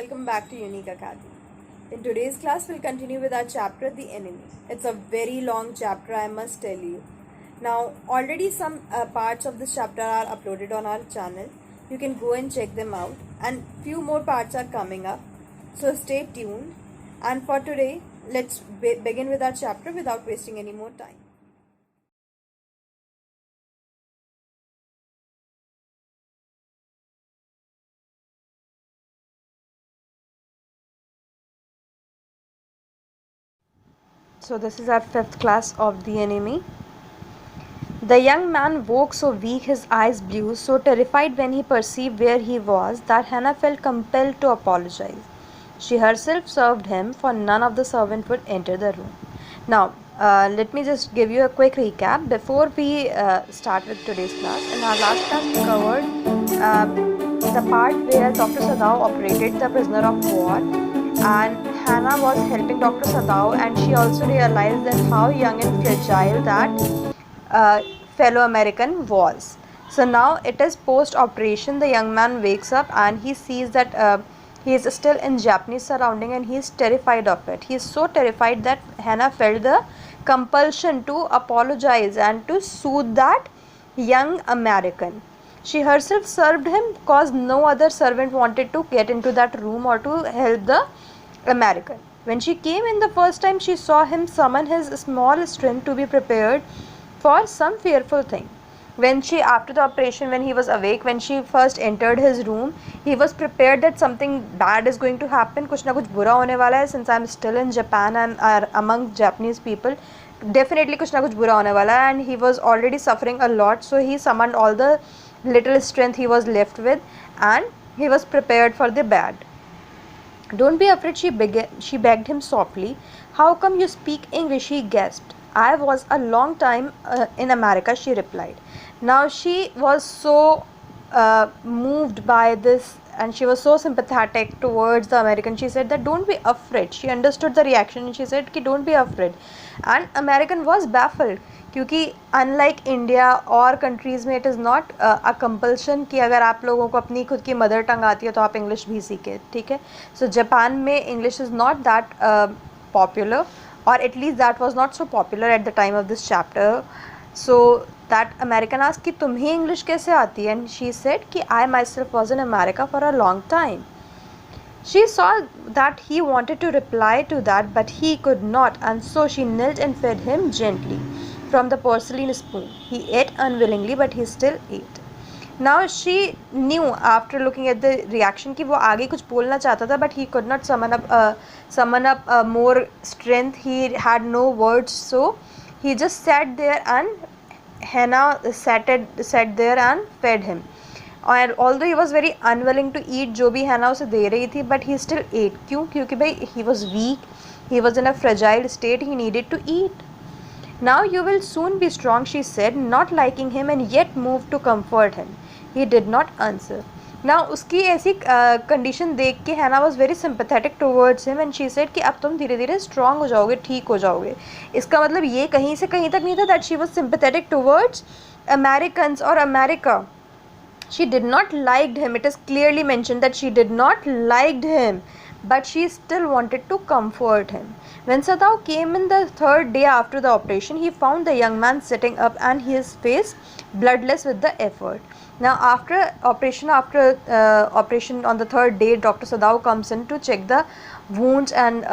welcome back to Unique Academy. In today's class, we'll continue with our chapter, The Enemy. It's a very long chapter, I must tell you. Now, already some parts of this chapter are uploaded on our channel. You can go and check them out, and few more parts are coming up. So stay tuned. And for today, let's begin with our chapter without wasting any more time. So this is our fifth class of The Enemy. The young man woke so weak, his eyes blue, so terrified when he perceived where he was, that Hannah felt compelled to apologize. She herself served him, for none of the servants would enter the room. Now, let me just give you a quick recap before we start with today's class. In our last class, we covered the part where Dr. Sadao operated the prisoner of war, and Hannah was helping Dr. Sadao, and she also realized that how young and fragile that fellow American was. So now it is post-operation. The young man wakes up and he sees that he is still in Japanese surrounding, and he is terrified of it. He is so terrified that Hannah felt the compulsion to apologize and to soothe that young American. She herself served him because no other servant wanted to get into that room or to help the American. When she came in the first time, she saw him summon his small strength to be prepared for some fearful thing. When she, after the operation, when he was awake, when she first entered his room, he was prepared that something bad is going to happen. कुछ ना कुछ बुरा होने वाला है. Since I'm still in Japan and are among Japanese people, definitely कुछ ना कुछ बुरा होने वाला है. And he was already suffering a lot, so he summoned all the little strength he was left with, and he was prepared for the bad. Don't be afraid, she begged him softly. How come you speak English? He gasped. I was a long time in America, she replied. Now she was so moved by this, and she was so sympathetic towards the American. She said that don't be afraid. She understood the reaction and she said ki don't be afraid. And American was baffled, क्योंकि unlike India और countries में it is not a compulsion कि अगर आप लोगों को अपनी खुद की मदर टंग आती है तो आप इंग्लिश भी सीखें, ठीक है. सो जापान में English is not that popular, or at least that was not so popular at the time of this chapter. So that American asked कि तुम्हें English कैसे आती है, and she said कि I myself was in America for a long time. She saw that he wanted to reply to that, but he could not, and so she knelt and fed him gently from the porcelain spoon. He ate unwillingly, but he still ate. Now she knew after looking at the reaction कि वो आगे कुछ बोलना चाहता था, but he could not summon up more strength. He had no words, so he just sat there, and Hannah sat there and fed him. And although he was very unwilling to eat जो भी Hannah उसे दे रही थी, but he still ate. क्यों? क्योंकि भाई he was weak, he was in a fragile state, he needed to eat. Now you will soon be strong, she said, not liking him and yet moved to comfort him. He did not answer. Now उसकी ऐसी condition देख के Hannah was very sympathetic towards him, and she said कि अब तुम धीरे धीरे strong हो जाओगे, ठीक हो जाओगे. इसका मतलब ये कहीं से कहीं तक नहीं था that she was sympathetic towards Americans or America. She did not liked him. It is clearly mentioned that she did not liked him, but she still wanted to comfort him. When Sadao came in the third day after the operation, he found the young man sitting up and his face bloodless with the effort. Now after operation on the third day, Dr. Sadao comes in to check the wounds and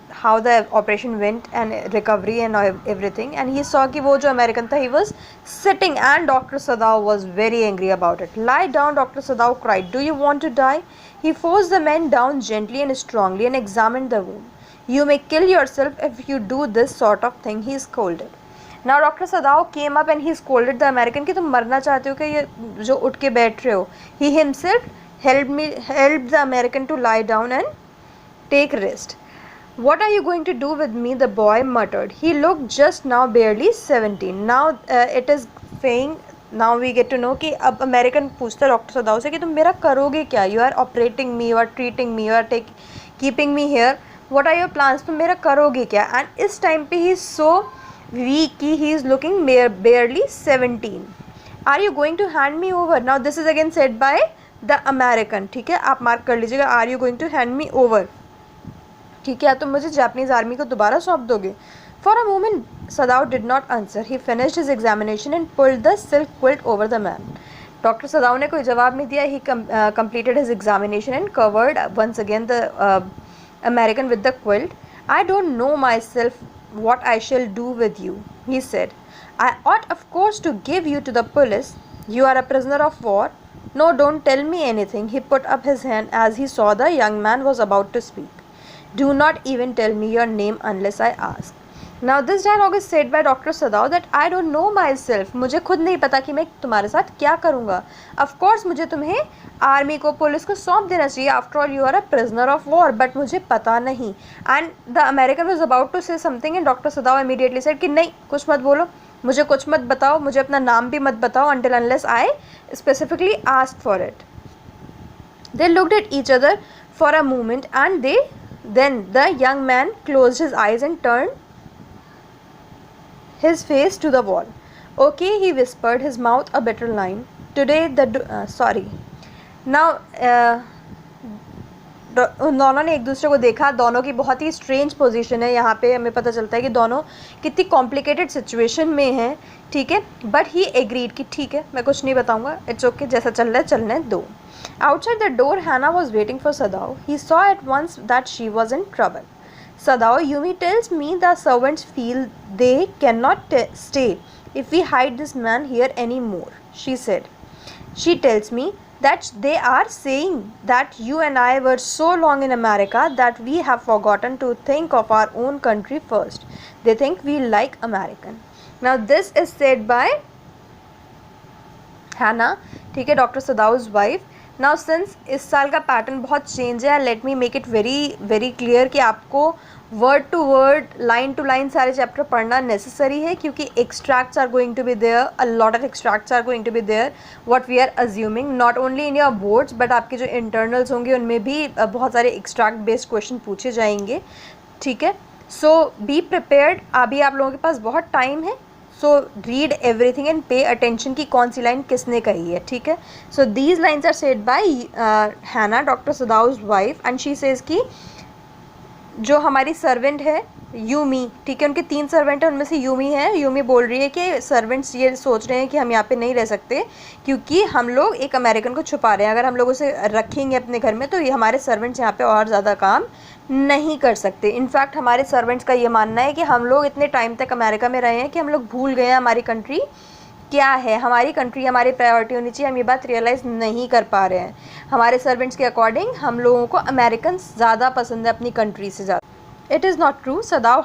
how the operation went and recovery and everything, and he saw कि वो जो American था, he was sitting, and Dr. Sadao was very angry about it. Lie down, Dr. Sadao cried. Do you want to die? He forced the man down gently and strongly and examined the wound. You may kill yourself if you do this sort of thing, he scolded. Now Dr. Sadao came up and he scolded the American कि तुम मरना चाहते हो क्या, ये जो उठ के बैठ रहे हो. He himself helped the American to lie down and take rest. What are you going to do with me? The boy muttered. He looked just now barely 17. Now it is saying, now we get to know कि अब American पूछता doctor सदाओ से कि तुम मेरा करोगे क्या. You are operating me, you are treating me, you are keeping me here. What are your plans? तुम मेरा करोगे क्या. And इस टाइम पे he is so weak कि he is looking barely 17. Are you going to hand me over? Now this is again said by the American, ठीक है, आप मार्क कर लीजिएगा, are you going to hand me over, ठीक है, तुम मुझे जापानीज आर्मी को दोबारा सौंप दोगे? For a moment Sadao did not answer, he finished his examination and pulled the silk quilt over the man. Doctor सदाओ ने कोई जवाब नहीं दिया। ही completed his examination and covered once again the American with the quilt. I don't know myself what I shall do with you, he said. I ought of course to give you to the police. You are a prisoner of war. No, don't tell me anything. He put up his hand as he saw the young man was about to speak. Do not even tell me your name unless I ask. Now this dialogue is said by Dr. Sadao that I don't know myself. मुझे खुद नहीं पता कि मैं तुम्हारे साथ क्या करूँगा. Of course मुझे तुम्हें आर्मी को, पुलिस को सौंप देना चाहिए. After all you are a prisoner of war. But मुझे पता नहीं. And the American was about to say something and Dr. Sadao immediately said कि नहीं, कुछ मत बोलो, मुझे कुछ मत बताओ, मुझे अपना नाम भी मत बताओ until unless I specifically ask for it. They looked at each other for a moment and then the young man closed his eyes and turned his face to the wall. Okay, he whispered, his mouth a bitter line. Today sorry. Now दोनों ने एक दूसरे को देखा. दोनों की बहुत ही strange position है. यहाँ पे हमें पता चलता है कि दोनों कितनी कॉम्प्लिकेटेड सिचुएशन में हैं, ठीक है. बट ही एग्रीड कि ठीक है, मैं कुछ नहीं बताऊँगा, इट्स ओके, जैसा चल रहा है चलने दो. Outside the door, Hannah was waiting for Sadao. He saw at once that she was in trouble. Sadao, Yumi tells me the servants feel they cannot stay if we hide this man here anymore, she said. She tells me that they are saying that you and I were so long in America that we have forgotten to think of our own country first. They think we like American. Now this is said by Hannah, ठीक है, doctor सदाउ's wife. Now since इस साल का pattern बहुत change है, let me make it very clear कि आपको word to word, line to line सारे चैप्टर पढ़ना नेसेसरी है, क्योंकि extracts are going to be there, a lot of extracts are going to be there, what we are assuming not only in your boards but आपके जो internals होंगे उनमें भी बहुत सारे एक्सट्रैक्ट बेस्ड क्वेश्चन पूछे जाएंगे, ठीक है. So be prepared. अभी आप लोगों के पास बहुत टाइम है. So read everything and pay attention कि कौन सी लाइन किसने कही है, ठीक है. So these lines are said by हैना, डॉक्टर सदाउ's वाइफ, एंड शी सेज कि जो हमारी सर्वेंट है यूमी, ठीक है, उनके 3 सर्वेंट हैं, उनमें से यूमी है. यूमी बोल रही है कि सर्वेंट्स ये सोच रहे हैं कि हम यहाँ पे नहीं रह सकते क्योंकि हम लोग एक अमेरिकन को छुपा रहे हैं. अगर हम लोग उसे रखेंगे अपने घर में तो ये हमारे सर्वेंट्स यहाँ पे और ज़्यादा काम नहीं कर सकते. इनफैक्ट हमारे सर्वेंट्स का ये मानना है कि हम लोग इतने टाइम तक अमेरिका में रहे हैं कि हम लोग भूल गए हैं हमारी कंट्री क्या है, हमारी कंट्री हमारी प्रायोरिटी होनी चाहिए, हम ये बात रियलाइज़ नहीं कर पा रहे हैं. हमारे सर्वेंट्स के अकॉर्डिंग हम लोगों को अमेरिकन ज़्यादा पसंद है अपनी कंट्री से ज़्यादा. It is not true, Sadao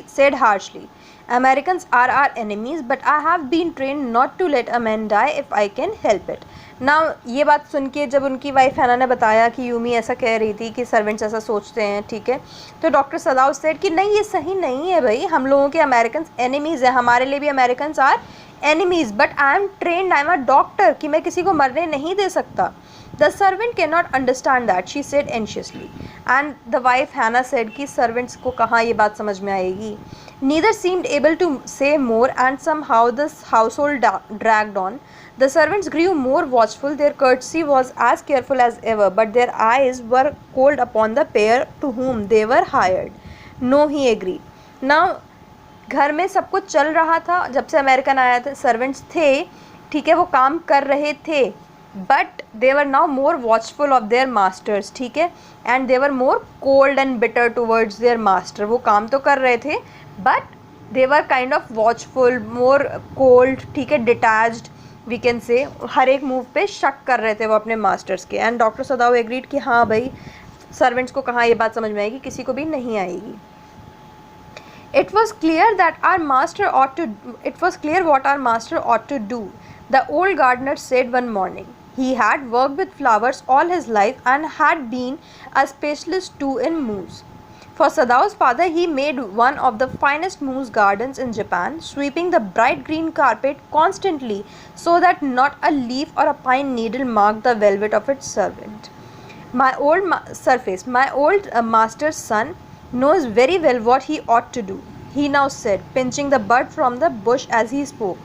said harshly. Americans are our enemies, but I have been trained not to let a man die if I can help it. Now ये बात सुन के जब उनकी वाइफ हैना ने बताया कि यूमी ऐसा कह रही थी कि सर्वेंट्स ऐसा सोचते हैं, ठीक है, तो डॉक्टर सदाओ सेड कि नहीं, ये सही नहीं है भाई, हम लोगों के अमेरिकन्स एनिमीज़ हैं, हमारे लिए भी Americans are enemies, but I am trained, I am a doctor, कि मैं किसी को मरने नहीं दे सकता. The servant cannot understand that, she said anxiously. And the wife Hannah said कि servants को कहाँ ये बात समझ में आएगी. Neither seemed able to say more, and somehow this household dragged on. The servants grew more watchful. Their courtesy was as careful as ever, but their eyes were cold upon the pair to whom they were hired. No, he agreed. Now घर में सब कुछ चल रहा था जब से American आया था. सर्वेंट्स थे, ठीक है, वो काम कर रहे थे, but they were now more watchful of their masters, ठीक है, and they were more cold and bitter towards their master. वो काम तो कर रहे थे but they were kind of watchful, more cold, ठीक है, डिटैच्ड वी कैन से. हर एक मूव पे शक कर रहे थे वो अपने मास्टर्स के. एंड डॉक्टर सदाओ एग्रीड कि हाँ भाई, सर्वेंट्स को कहाँ ये बात समझ में आएगी, किसी को भी नहीं आएगी. It was clear what our master ought to do, the old gardener said one morning. He had worked with flowers all his life and had been a specialist too in moose. For Sadao's father, he made one of the finest moose gardens in Japan, sweeping the bright green carpet constantly so that not a leaf or a pine needle marked the velvet of its surface. My old master's son knows very well what he ought to do, he now said, pinching the bud from the bush as he spoke.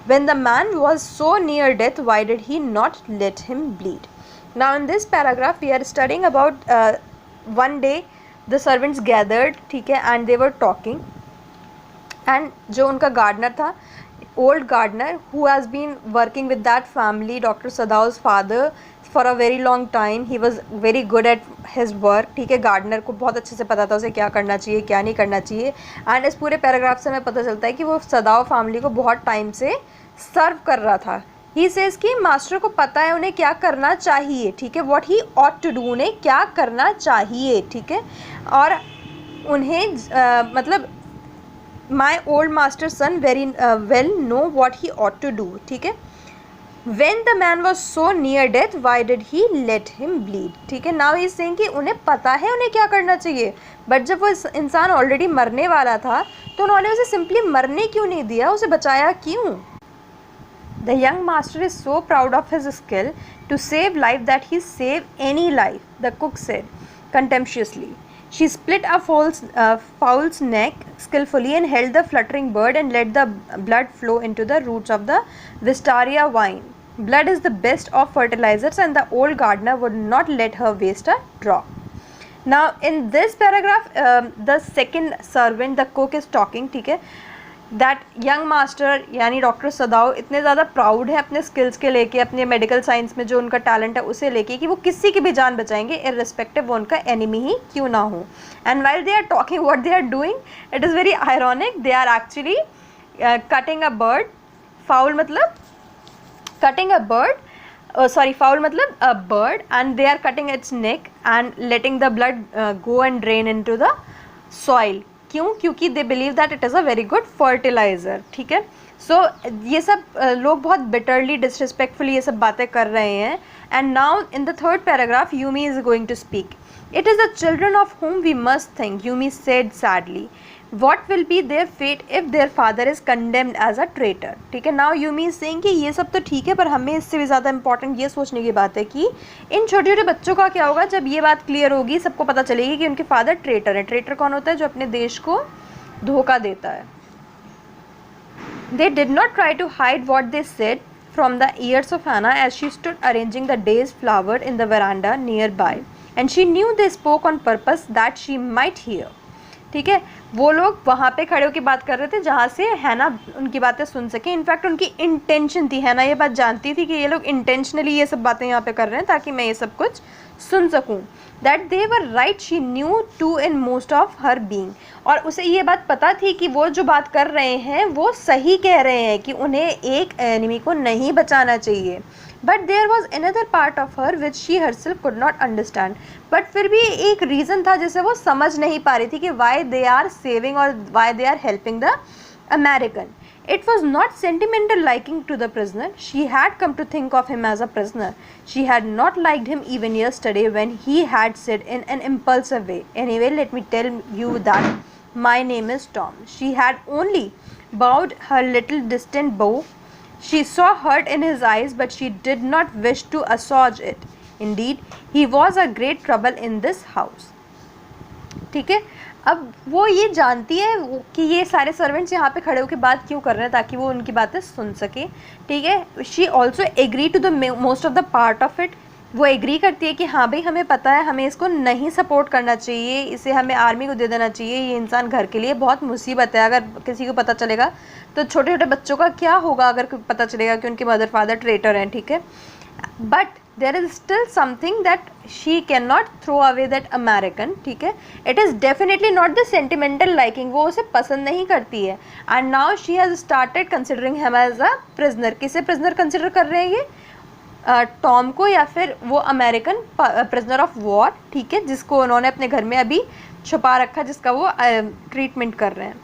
When the man was so near death, why did he not let him bleed? Now in this paragraph we are studying about one day the servants gathered, ठीक है, and they were talking, and जो उनका gardener था, old gardener who has been working with that family, Dr. Sadao's father, for a very long time. He was very good at his work, ठीक है. Gardener को बहुत अच्छे से पता था उसे क्या करना चाहिए क्या नहीं करना चाहिए. एंड इस पूरे पैराग्राफ से हमें पता चलता है कि वो सदाओ फैमिली को बहुत टाइम से सर्व कर रहा था. ही सेज कि मास्टर को पता है उन्हें क्या करना चाहिए, ठीक है. What he ought to do, उन्हें क्या करना चाहिए, ठीक है. और उन्हें मतलब my old master son very well know what he ought to do, ठीक है. When the man was so near death, why did he let him bleed, ठीक है. नाउ ही सेइंग कि उन्हें पता है उन्हें क्या करना चाहिए, बट जब वो इंसान ऑलरेडी मरने वाला था तो उन्होंने उसे सिंपली मरने क्यों नहीं दिया, उसे बचाया क्यों. The young master is so proud of his skill to save life that he saved any life, the cook said contemptuously. She split a fowl's neck skillfully and held the fluttering bird and let the blood flow into the roots of the wisteria vine. Blood is the best of fertilizers and the old gardener would not let her waste a drop. Now in this paragraph the second servant, the cook, is talking, ठीक है. That young master यानी doctor सदाओ इतने ज़्यादा proud है अपने skills के लेके, अपने मेडिकल साइंस में जो उनका टैलेंट है उसे लेके, कि वो किसी की भी जान बचाएंगे इररिस्पेक्टिव वो उनका एनिमी ही क्यों ना हो. And while they are talking what they are doing, it is very ironic. They are actually cutting a bird. Fowl मतलब cutting a bird, sorry fowl मतलब a bird, and they are cutting its neck and letting the blood go and drain into the soil. क्यों? क्योंकि they believe that it is a very good fertiliser, ठीक है. सो ये सब लोग बहुत bitterly disrespectfully ये सब बातें कर रहे हैं. And now in the third paragraph Yumi is going to speak. It is the children of whom we must think, Yumi said sadly. What will be their fate if their father is condemned as a traitor, ठीक है. Now Yumi is saying कि ये सब तो ठीक है, पर हमें इससे भी ज़्यादा इंपॉर्टेंट ये सोचने की बात है कि इन छोटे छोटे बच्चों का क्या होगा जब ये बात क्लियर होगी, सबको पता चलेगी कि उनके फादर ट्रेटर है. ट्रेटर कौन होता है? जो अपने देश को धोखा देता है. They did not try to hide what they said from the ears of Hannah as she stood arranging the day's flower in the veranda nearby, and she knew they spoke on purpose that she might hear, ठीक है. वो लोग वहाँ पे खड़े होकर बात कर रहे थे जहाँ से हैना उनकी बातें सुन सके. इनफैक्ट उनकी इंटेंशन थी, हैना ये बात जानती थी कि ये लोग इंटेंशनली ये सब बातें यहाँ पे कर रहे हैं ताकि मैं ये सब कुछ सुन सकूँ. That they were right she knew to in most of her being. और उसे ये बात पता थी कि वो जो बात कर रहे हैं वो सही कह रहे हैं कि उन्हें एक एनिमी को नहीं बचाना चाहिए. But there was another part of her which she herself could not understand. बट फिर भी एक रीज़न था जिसे वो समझ नहीं पा रही थी कि वाई दे आर सेविंग और why they are helping the American. It was not sentimental liking to the prisoner. She had come to think of him as a prisoner. She had not liked him even yesterday when he had said in an impulsive way, "Anyway, let me tell you that my name is Tom." She had only bowed her little distant bow. She saw hurt in his eyes, but she did not wish to assuage it. Indeed, he was a great trouble in this house. ठीक है. अब वो ये जानती है कि ये सारे सर्वेंट्स यहाँ पे खड़े होकर बात क्यों कर रहे हैं ताकि वो उनकी बातें सुन सके, ठीक है. She also agree to the most of the part of it. वो एग्री करती है कि हाँ भाई हमें पता है हमें इसको नहीं सपोर्ट करना चाहिए, इसे हमें आर्मी को दे देना चाहिए. ये इंसान घर के लिए बहुत मुसीबत है. अगर किसी को पता चलेगा तो छोटे छोटे बच्चों का क्या होगा अगर पता चलेगा कि उनके मदर फादर ट्रेटर हैं, ठीक है. But there is still something that she cannot throw away that American, ठीक है. It is definitely not the sentimental liking, वो उसे पसंद नहीं करती है. And now she has started considering him as a prisoner. किसे prisoner consider कर रहे हैं ये? टॉम को या फिर वो अमेरिकन prisoner of war, ठीक है, जिसको उन्होंने अपने घर में अभी छुपा रखा, जिसका वो ट्रीटमेंट कर रहे हैं.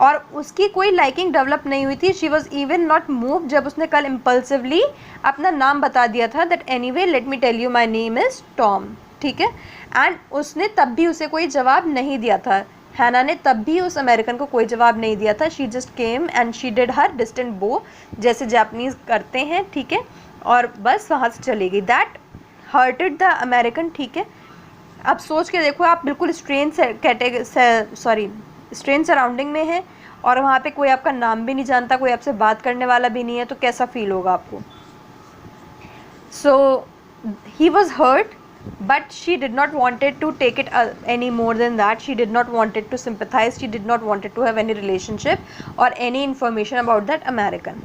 और उसकी कोई लाइकिंग डेवलप नहीं हुई थी. She was even not move जब उसने कल इम्पल्सिवली अपना नाम बता दिया था that anyway let me tell you my name is Tom, ठीक है. एंड उसने तब भी उसे कोई जवाब नहीं दिया था. हैना ने तब भी उस अमेरिकन को कोई जवाब नहीं दिया था. She just came and she did her distant बो जैसे जापानीज़ करते हैं, ठीक है, और बस वहाँ से चली गई. दैट हर्टेड द अमेरिकन, ठीक है. अब सोच के देखो, आप बिल्कुल स्ट्रेंज सराउंडिंग में है और वहाँ पे कोई आपका नाम भी नहीं जानता, कोई आपसे बात करने वाला भी नहीं है, तो कैसा फील होगा आपको. सो he was hurt, but she did not wanted to take it any more than that. She did not wanted to sympathize. She did not wanted to have any relationship or any information about that American.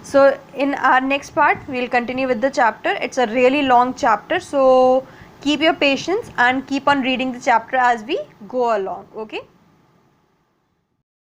So in our next part, we'll continue with the chapter. It's a really long chapter, so keep your patience and keep on reading the chapter as we go along. Okay.